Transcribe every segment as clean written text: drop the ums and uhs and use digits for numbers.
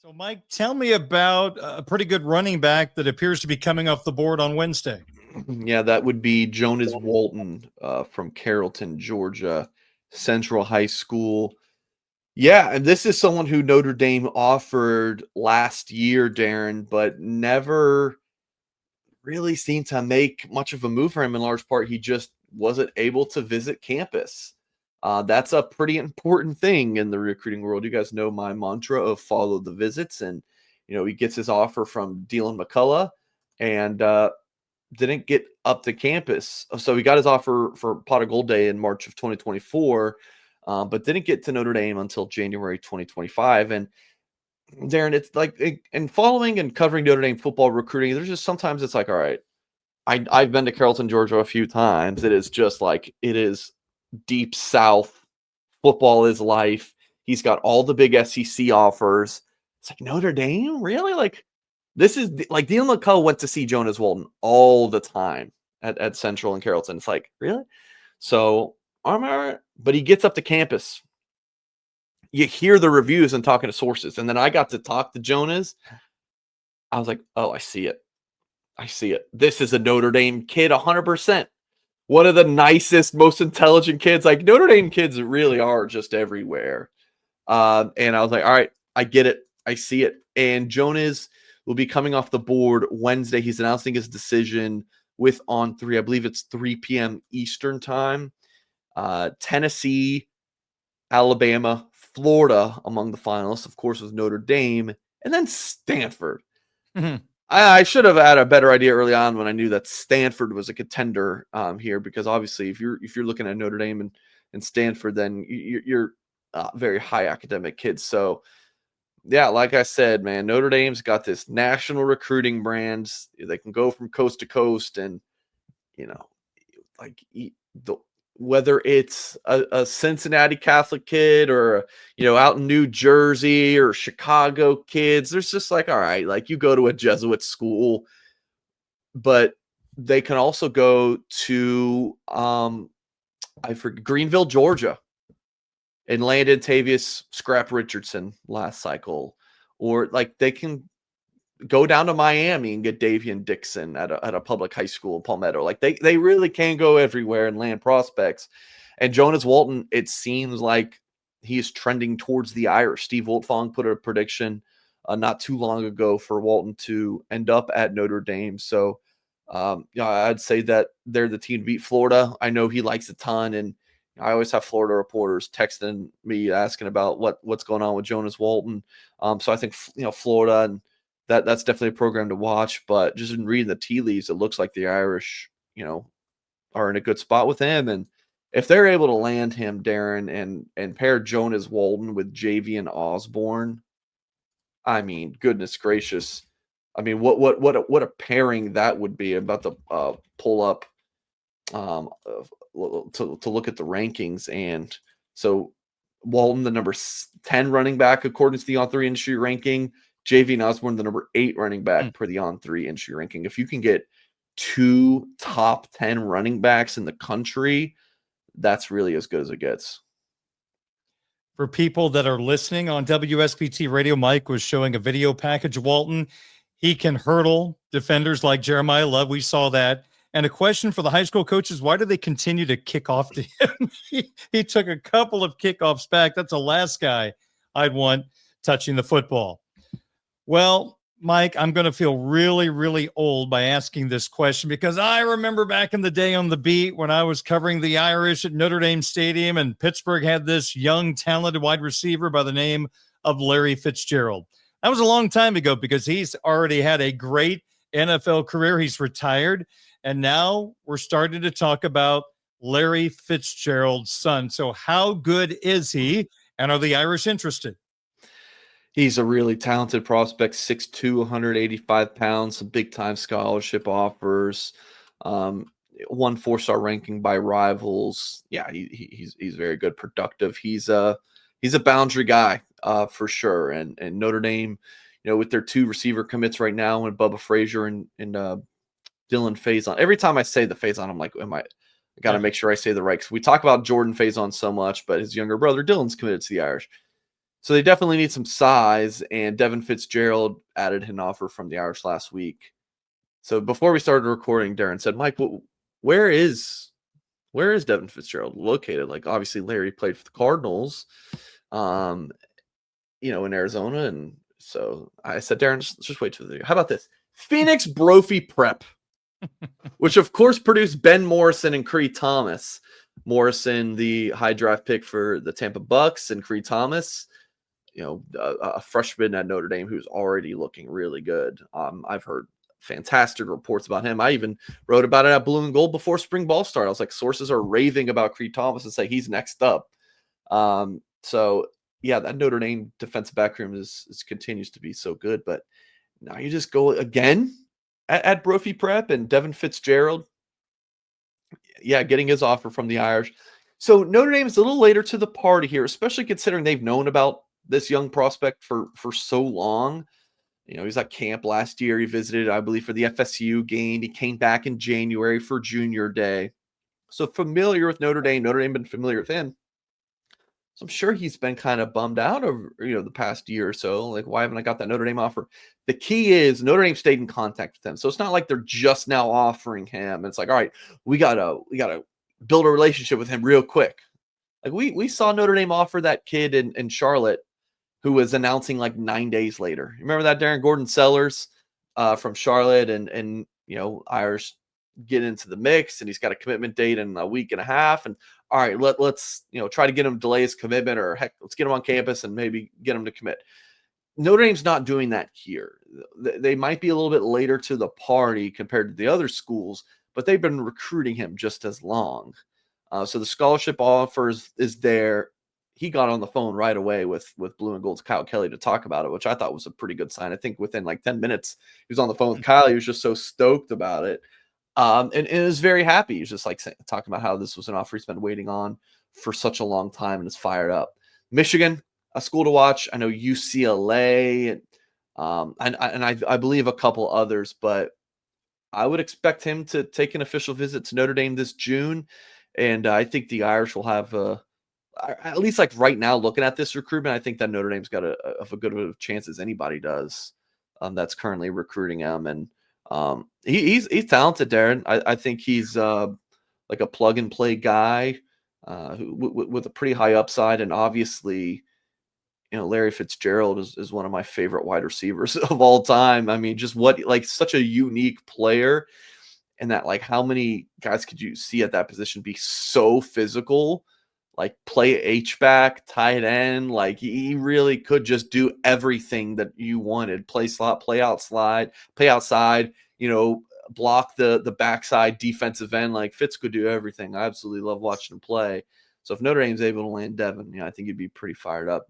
So, Mike, tell me about a pretty good running back that appears to be coming off the board on Wednesday. Yeah, that would be Jonas Walton from Carrollton, Georgia Central High School. Yeah, and this is someone who Notre Dame offered last year, Darren, but never really seemed to make much of a move for him. In large part, he just wasn't able to visit campus. That's a pretty important thing in the recruiting world. You guys know my mantra of follow the visits, and he gets his offer from Dylan McCullough, and didn't get up to campus. So he got his offer for Pot of Gold Day in March of 2024, but didn't get to Notre Dame until January 2025. And Darren, it's like in following and covering Notre Dame football recruiting, there's just sometimes it's like, all right, I've been to Carrollton, Georgia a few times. It is just like it is deep South. Football is life. He's got all the big SEC offers. It's like Notre Dame, really? Like this is like Dylan McCullough went to see Jonas Walton all the time at Central and Carrollton. It's like, really? So I'm all right. But he gets up to campus. You hear the reviews and talking to sources. And then I got to talk to Jonas. I was like, oh, I see it. I see it. This is a Notre Dame kid, 100%. One of the nicest, most intelligent kids. Like Notre Dame kids really are just everywhere. And I was like, all right, I get it. I see it. And Jonas will be coming off the board Wednesday. He's announcing his decision with On3. I believe it's 3 p.m. Eastern time. Tennessee, Alabama, Florida among the finalists, of course, with Notre Dame, and then Stanford. Mhm. I should have had a better idea early on when I knew that Stanford was a contender here, because obviously if you're looking at Notre Dame and Stanford, then you're very high academic kids. So yeah, like I said, man, Notre Dame's got this national recruiting brands. They can go from coast to coast, and you know, like whether it's a Cincinnati Catholic kid or out in New Jersey or Chicago kids, there's just like, all right, like you go to a Jesuit school, but they can also go to I forget, Greenville, Georgia, and landed Tavius Scrap Richardson last cycle, or like they can go down to Miami and get Davian Dixon at a public high school in Palmetto. Like they really can go everywhere and land prospects. And Jonas Walton, it seems like he's trending towards the Irish. Steve Wiltfong put a prediction not too long ago for Walton to end up at Notre Dame. So I'd say that they're the team to beat. Florida, I know he likes a ton, and I always have Florida reporters texting me asking about what's going on with Jonas Walton. So I think Florida, and that's definitely a program to watch. But just in reading the tea leaves, it looks like the Irish, are in a good spot with him. And if they're able to land him, Darren, and pair Jonas Walton with Javian Osborne, I mean, goodness gracious. I mean, what a pairing that would be. I'm about to pull up to look at the rankings. And so Walton, the number 10 running back according to the On3 industry ranking, Javian Osborne, the number 8 running back per the On3 industry ranking. If you can get 2 top 10 running backs in the country, that's really as good as it gets. For people that are listening on WSBT Radio, Mike was showing a video package of Walton. He can hurdle defenders like Jeremiah Love. We saw that. And a question for the high school coaches: why do they continue to kick off to him? He took a couple of kickoffs back. That's the last guy I'd want touching the football. Well, Mike, I'm going to feel really, really old by asking this question, because I remember back in the day on the beat when I was covering the Irish at Notre Dame Stadium, and Pittsburgh had this young, talented wide receiver by the name of Larry Fitzgerald. That was a long time ago, because he's already had a great NFL career. He's retired. And now we're starting to talk about Larry Fitzgerald's son. So how good is he? And are the Irish interested? He's a really talented prospect, 6'2", 185 pounds, some big-time scholarship offers, 1 4-star ranking by Rivals. Yeah, he's very good, productive. He's a boundary guy for sure. And Notre Dame, with their 2 receiver commits right now, and Bubba Frazier and Dylan Faison. Every time I say the Faison, I'm like, I got to make sure I say the right. Because we talk about Jordan Faison so much, but his younger brother Dylan's committed to the Irish. So they definitely need some size, and Devin Fitzgerald added an offer from the Irish last week. So before we started recording, Darren said, "Mike, where is Devin Fitzgerald located?" Like, obviously Larry played for the Cardinals, um, in Arizona, and so I said, "Darren, just wait till the video. How about this? Phoenix Brophy Prep." Which of course produced Ben Morrison and Cree Thomas. Morrison, the high draft pick for the Tampa Bucks, and Cree Thomas, a freshman at Notre Dame who's already looking really good. I've heard fantastic reports about him. I even wrote about it at Blue and Gold before spring ball started. I was like, sources are raving about Cree Thomas and say he's next up. So yeah, that Notre Dame defensive backroom is continues to be so good. But now you just go again at Brophy Prep, and Devin Fitzgerald, getting his offer from the Irish. So Notre Dame is a little later to the party here, especially considering they've known about this young prospect for so long. He was at camp last year. He visited, I believe, for the FSU game. He came back in January for Junior Day. So familiar with Notre Dame. Notre Dame been familiar with him. So I'm sure he's been kind of bummed out over, the past year or so. Like, why haven't I got that Notre Dame offer? The key is Notre Dame stayed in contact with him. So it's not like they're just now offering him. It's like, all right, we gotta build a relationship with him real quick. Like we saw Notre Dame offer that kid in Charlotte who was announcing like 9 days later. Remember that Darren Gordon Sellers from Charlotte, and Irish get into the mix, and he's got a commitment date in a week and a half. And all right, let's try to get him to delay his commitment, or heck, let's get him on campus and maybe get him to commit. Notre Dame's not doing that here. They might be a little bit later to the party compared to the other schools, but they've been recruiting him just as long. So the scholarship offer is there. He got on the phone right away with Blue and Gold's Kyle Kelly to talk about it, which I thought was a pretty good sign. I think within like 10 minutes, he was on the phone with Kyle. He was just so stoked about it. And is very happy. He's just like talking about how this was an offer he's been waiting on for such a long time and is fired up. Michigan, a school to watch. I know UCLA, and I believe a couple others, but I would expect him to take an official visit to Notre Dame this June. And I think the Irish will have at least like right now, looking at this recruitment, I think that Notre Dame's got a good of a chance as anybody does that's currently recruiting him. And he's talented, Darren. I think he's like a plug and play guy with a pretty high upside. And obviously, Larry Fitzgerald is one of my favorite wide receivers of all time. I mean, just such a unique player. And that, like, how many guys could you see at that position be so physical, like play H-back, tight end? Like, he really could just do everything that you wanted. Play slot, play outside, block the backside defensive end. Like, Fitz could do everything. I absolutely love watching him play. So if Notre Dame's able to land Devin, I think he'd be pretty fired up,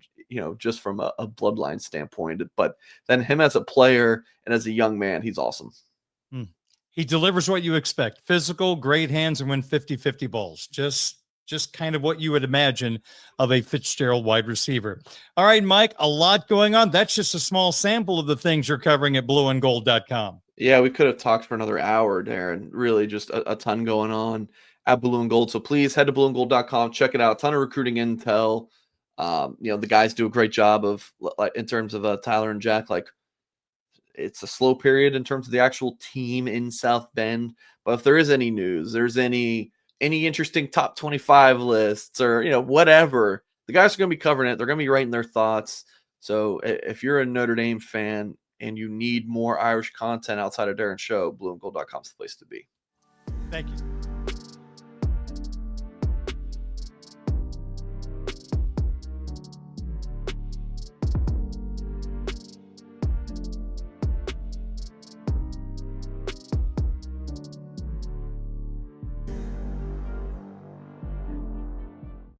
just from a bloodline standpoint. But then him as a player and as a young man, he's awesome. He delivers what you expect. Physical, great hands, and win 50-50 balls. Just kind of what you would imagine of a Fitzgerald wide receiver. All right, Mike, a lot going on. That's just a small sample of the things you're covering at blueandgold.com. Yeah, we could have talked for another hour, Darren. Really just a ton going on at Blue and Gold. So please head to blueandgold.com, check it out. A ton of recruiting intel. The guys do a great job of, like, in terms of Tyler and Jack, like, it's a slow period in terms of the actual team in South Bend. But if there is any news, there's any interesting top 25 lists or, whatever, the guys are going to be covering it. They're going to be writing their thoughts. So if you're a Notre Dame fan and you need more Irish content outside of Darren's show, blueandgold.com is the place to be. Thank you.